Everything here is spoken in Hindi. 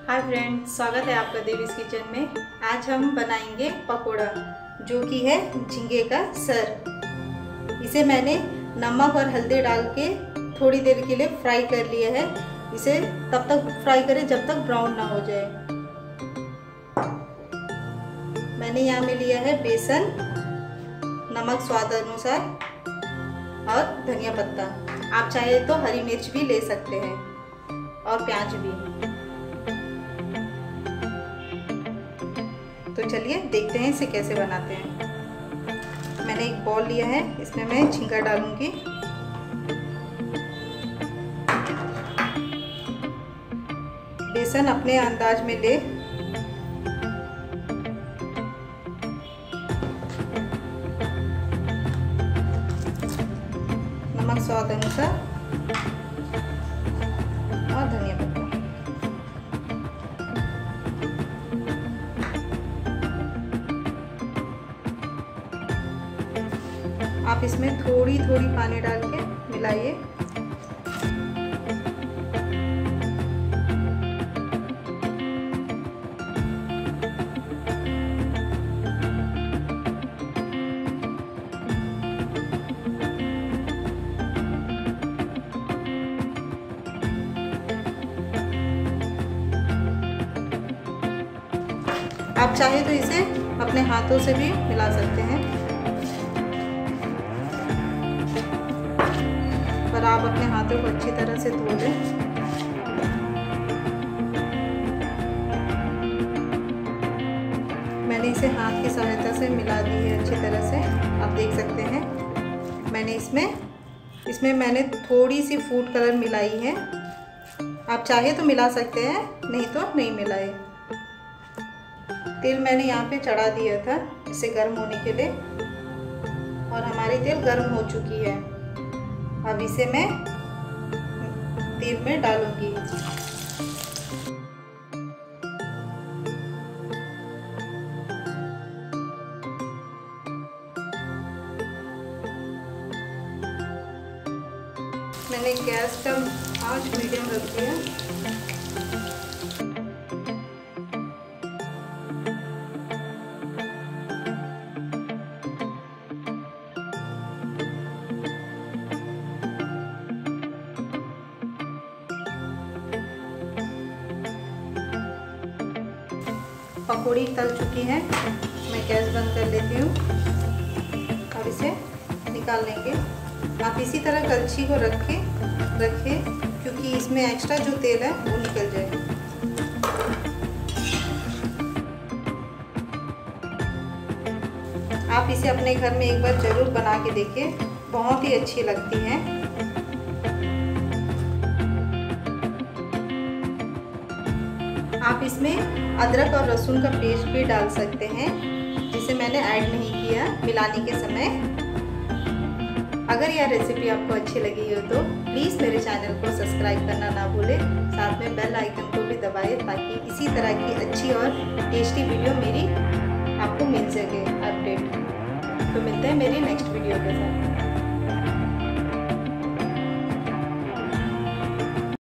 हाय फ्रेंड्स, स्वागत है आपका देवीज किचन में। आज हम बनाएंगे पकोड़ा, जो कि है झींगे का सर। इसे मैंने नमक और हल्दी डाल के थोड़ी देर के लिए फ्राई कर लिया है। इसे तब तक फ्राई करें जब तक ब्राउन ना हो जाए। मैंने यहाँ में लिया है बेसन, नमक स्वाद अनुसार और धनिया पत्ता। आप चाहे तो हरी मिर्च भी ले सकते हैं और प्याज भी। तो चलिए देखते हैं इसे कैसे बनाते हैं। मैंने एक बॉल लिया है, इसमें मैं झींगा डालूंगी। बेसन अपने अंदाज में ले। नमक स्वाद अनुसार और धनिया पत्ता। आप इसमें थोड़ी थोड़ी पानी डाल के मिलाइए। आप चाहे तो इसे अपने हाथों से भी मिला सकते हैं, पर आप अपने हाथों को अच्छी तरह से धो लें। मैंने इसे हाथ की सहायता से मिला दी है अच्छी तरह से। आप देख सकते हैं मैंने इसमें मैंने थोड़ी सी फूड कलर मिलाई है। आप चाहे तो मिला सकते हैं, नहीं तो नहीं मिलाए। तेल मैंने यहाँ पे चढ़ा दिया था इसे गर्म होने के लिए, और हमारी तेल गर्म हो चुकी है। अब इसे मैं तेल में डालूंगी। मैंने गैस का आंच मीडियम रख दिया। पकौड़ी तल चुकी है, मैं गैस बंद कर लेती हूँ। अब इसे निकाल लेंगे। आप इसी तरह कलछी को रखें क्योंकि इसमें एक्स्ट्रा जो तेल है वो निकल जाए। आप इसे अपने घर में एक बार ज़रूर बना के देखें, बहुत ही अच्छी लगती है। आप इसमें अदरक और लहसुन का पेस्ट भी डाल सकते हैं, जिसे मैंने ऐड नहीं किया मिलाने के समय। अगर यह रेसिपी आपको अच्छी लगी हो तो प्लीज़ मेरे चैनल को सब्सक्राइब करना ना भूलें। साथ में बेल आइकन को भी दबाएं ताकि इसी तरह की अच्छी और टेस्टी वीडियो मेरी आपको मिल सके अपडेट। तो मिलते हैं मेरी नेक्स्ट वीडियो के साथ।